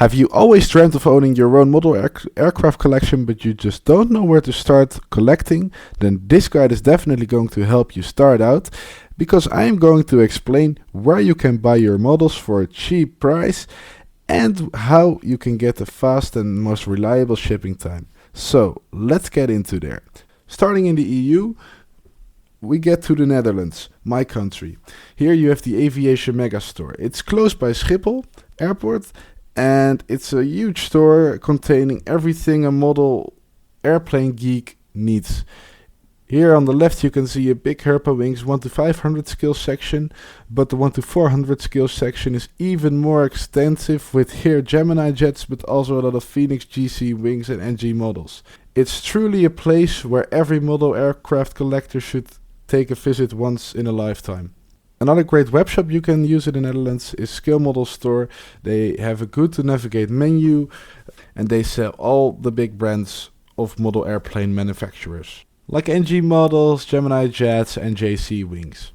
Have you always dreamt of owning your own model aircraft collection, but you just don't know where to start collecting? Then this guide is definitely going to help you start out, because I am going to explain where you can buy your models for a cheap price and how you can get the fast and most reliable shipping time. So let's get into there. Starting in the EU, we get to the Netherlands, my country. Here you have the Aviation Megastore. It's close by Schiphol Airport, and it's a huge store containing everything a model airplane geek needs. Here on the left you can see a big Herpa Wings 1 to 500 scale section, but the 1 to 400 scale section is even more extensive, with here Gemini jets, but also a lot of Phoenix GC wings and NG models. It's truly a place where every model aircraft collector should take a visit once in a lifetime. Another great webshop you can use in the Netherlands is Scale Model Store. They have a good to navigate menu and they sell all the big brands of model airplane manufacturers, like NG models, Gemini jets and JC wings.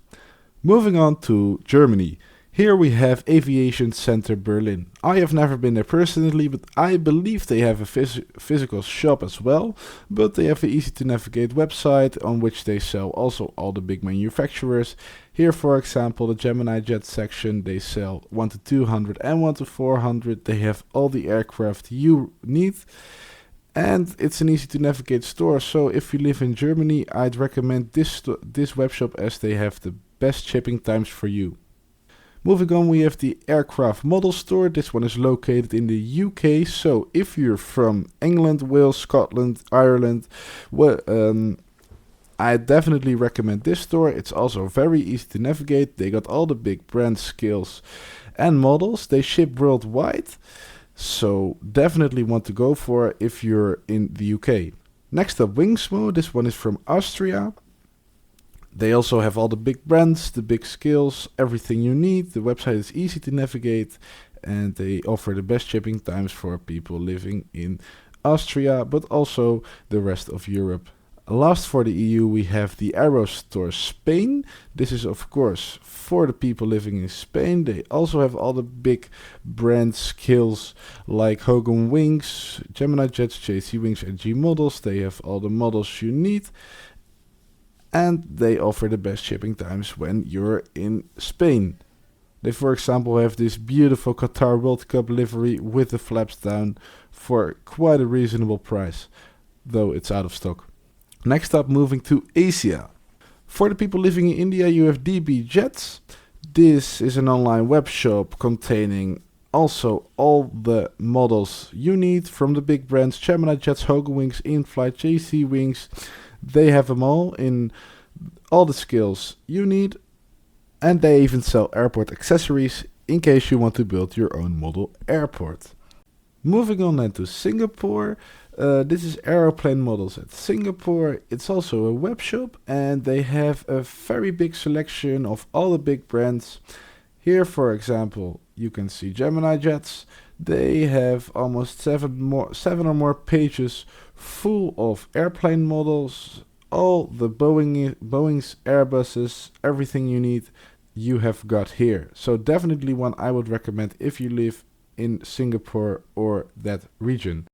Moving on to Germany. Here we have Aviation Center Berlin. I have never been there personally, but I believe they have a physical shop as well. But they have an easy to navigate website on which they sell also all the big manufacturers. Here, for example, the Gemini jet section, they sell 1 to 200 and 1 to 400. They have all the aircraft you need. And it's an easy to navigate store. So if you live in Germany, I'd recommend this webshop, as they have the best shipping times for you. Moving on, we have the Aircraft Model Store. This one is located in the UK, so if you're from England, Wales, Scotland, Ireland, I definitely recommend this store. It's also very easy to navigate. They got all the big brand scales and models. They ship worldwide, so definitely want to go for if you're in the UK. Next up, Wingsmo. This one is from Austria. They also have all the big brands, the big scales, everything you need. The website is easy to navigate and they offer the best shipping times for people living in Austria, but also the rest of Europe. Last for the EU, we have the Aerostore Spain. This is of course for the people living in Spain. They also have all the big brand scales like Hogan Wings, Gemini Jets, JC Wings and G models. They have all the models you need. And they offer the best shipping times when you're in Spain. They, for example, have this beautiful Qatar World Cup livery with the flaps down for quite a reasonable price, though it's out of stock. Next up, moving to Asia. For the people living in India, you have DB Jets. This is an online web shop containing also all the models you need from the big brands Gemini Jets, Hogan Wings, In-Flight, JC Wings. They have them all in all the scales you need, and they even sell airport accessories in case you want to build your own model airport. Moving on then to Singapore. This is Aeroplane Models at Singapore. It's also a web shop and they have a very big selection of all the big brands. Here, for example, you can see Gemini Jets. They have almost seven or more pages full of airplane models, all the Boeings, Airbuses, everything you need, you have got here. So definitely one I would recommend if you live in Singapore or that region.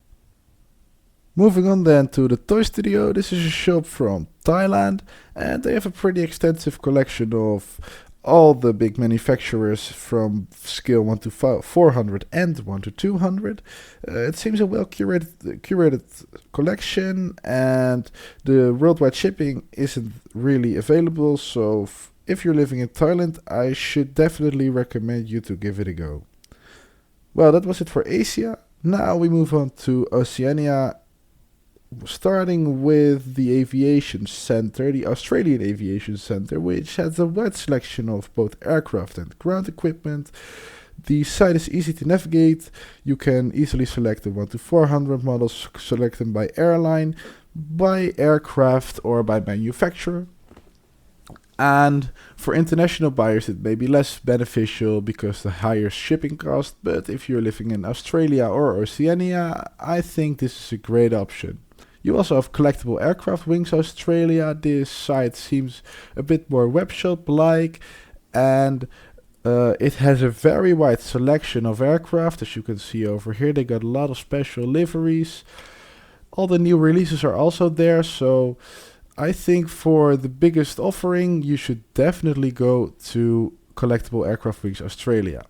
Moving on then to the Toy Studio. This is a shop from Thailand and they have a pretty extensive collection of all the big manufacturers from scale 1 to 400 and 1 to 200. It seems a well curated collection, and the worldwide shipping isn't really available, so if you're living in Thailand, I should definitely recommend you to give it a go. Well, that was it for Asia. Now we move on to Oceania, starting with the Aviation Center, the Australian Aviation Center, which has a wide selection of both aircraft and ground equipment. The site is easy to navigate. You can easily select the 1 to 400 models, select them by airline, by aircraft or by manufacturer. And for international buyers it may be less beneficial because the higher shipping cost, but if you're living in Australia or Oceania, I think this is a great option. You also have Collectible Aircraft Wings Australia. This site seems a bit more webshop-like, and It has a very wide selection of aircraft, as you can see over here. They got a lot of special liveries. All the new releases are also there, so I think for the biggest offering, you should definitely go to Collectible Aircraft Weeks Australia.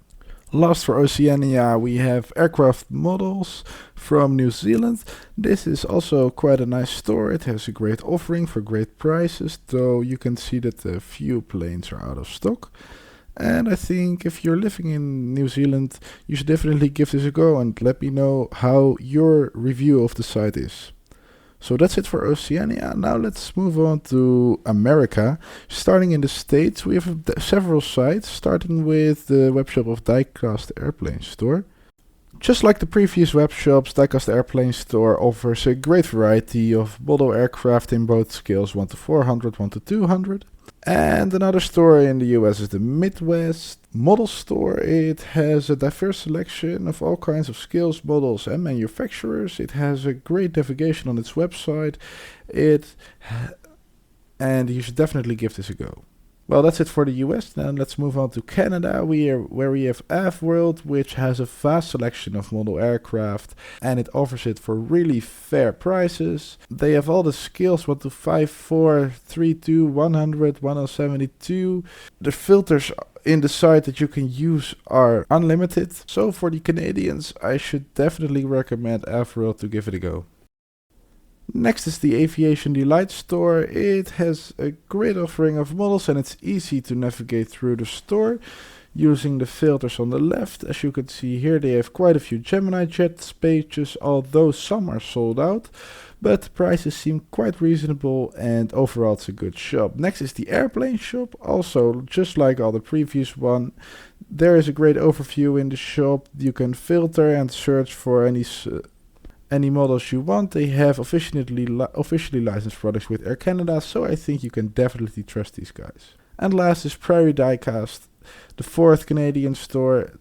Last for Oceania, we have aircraft models from New Zealand. This is also quite a nice store. It has a great offering for great prices, though you can see that a few planes are out of stock. And I think if you're living in New Zealand, you should definitely give this a go and let me know how your review of the site is. So that's it for Oceania. Now let's move on to America. Starting in the States, we have several sites, starting with the webshop of Diecast Airplane Store. Just like the previous webshops, Diecast Airplane Store offers a great variety of model aircraft in both scales 1 to 400, 1 to 200. And another store in the US is the Midwest Model Store. It has a diverse selection of all kinds of scales, models and manufacturers. It has a great navigation on its website. And you should definitely give this a go. Well, that's it for the US. Now let's move on to Canada, where we have AvWorld, which has a vast selection of model aircraft, and it offers it for really fair prices. They have all the scales 1 to 5, 4, 3, 2, 100, 1072. The filters in the site that you can use are unlimited. So for the Canadians, I should definitely recommend AvWorld to give it a go. Next is the Aviation Delight Store. It has a great offering of models and it's easy to navigate through the store using the filters on the left. As you can see here, they have quite a few Gemini Jet pages, although some are sold out, but the prices seem quite reasonable and overall it's a good shop. Next is the Airplane Shop. Also, just like all the previous one, there is a great overview in the shop. You can filter and search for any models you want. They have officially licensed products with Air Canada, so I think you can definitely trust these guys. And last is Prairie Diecast, the fourth Canadian store.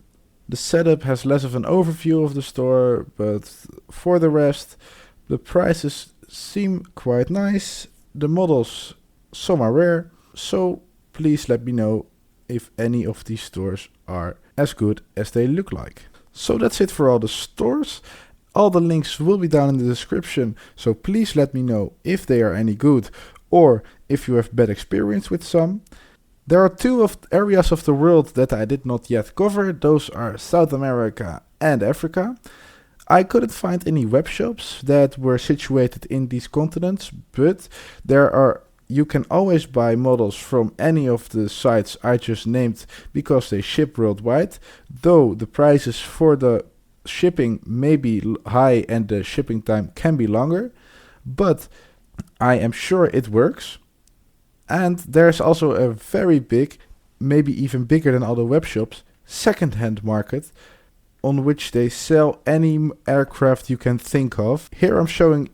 The setup has less of an overview of the store, but for the rest, the prices seem quite nice. The models, some are rare, so please let me know if any of these stores are as good as they look like. So that's it for all the stores. All the links will be down in the description, so please let me know if they are any good or if you have bad experience with some. There are two areas of the world that I did not yet cover. Those are South America and Africa. I couldn't find any web shops that were situated in these continents, but you can always buy models from any of the sites I just named because they ship worldwide, though the prices for the shipping may be high and the shipping time can be longer, but I am sure it works. And there's also a very big, maybe even bigger than other web shops, second-hand market on which they sell any aircraft you can think of. Here I'm showing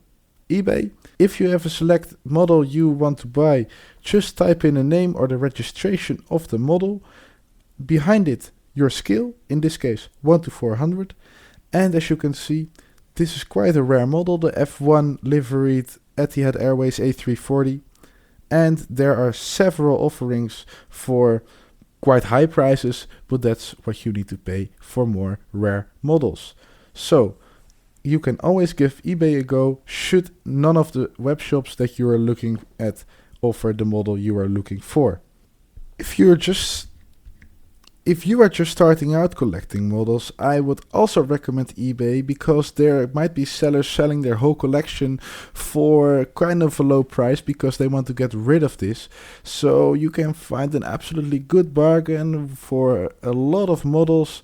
eBay. If you have a select model you want to buy, just type in a name or the registration of the model. Behind it, your scale, in this case 1 to 400. And as you can see, this is quite a rare model, the F1 liveried Etihad Airways A340. And there are several offerings for quite high prices, but that's what you need to pay for more rare models. So you can always give eBay a go should none of the web shops that you are looking at offer the model you are looking for. If you are just starting out collecting models, I would also recommend eBay because there might be sellers selling their whole collection for kind of a low price because they want to get rid of this. So you can find an absolutely good bargain for a lot of models,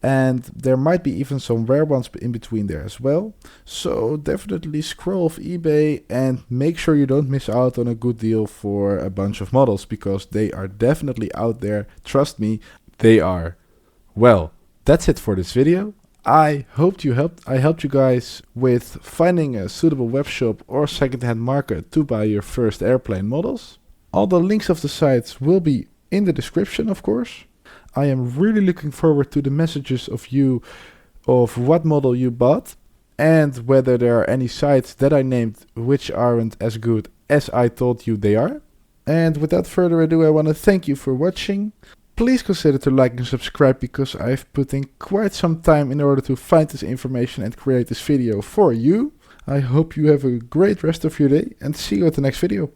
and there might be even some rare ones in between there as well. So definitely scroll off eBay and make sure you don't miss out on a good deal for a bunch of models because they are definitely out there. Trust me. They are. Well, that's it for this video. I helped you guys with finding a suitable webshop or secondhand market to buy your first airplane models. All the links of the sites will be in the description, of course. I am really looking forward to the messages of you of what model you bought and whether there are any sites that I named which aren't as good as I told you they are. And without further ado, I want to thank you for watching. Please consider to like and subscribe, because I've put in quite some time in order to find this information and create this video for you. I hope you have a great rest of your day, and see you at the next video.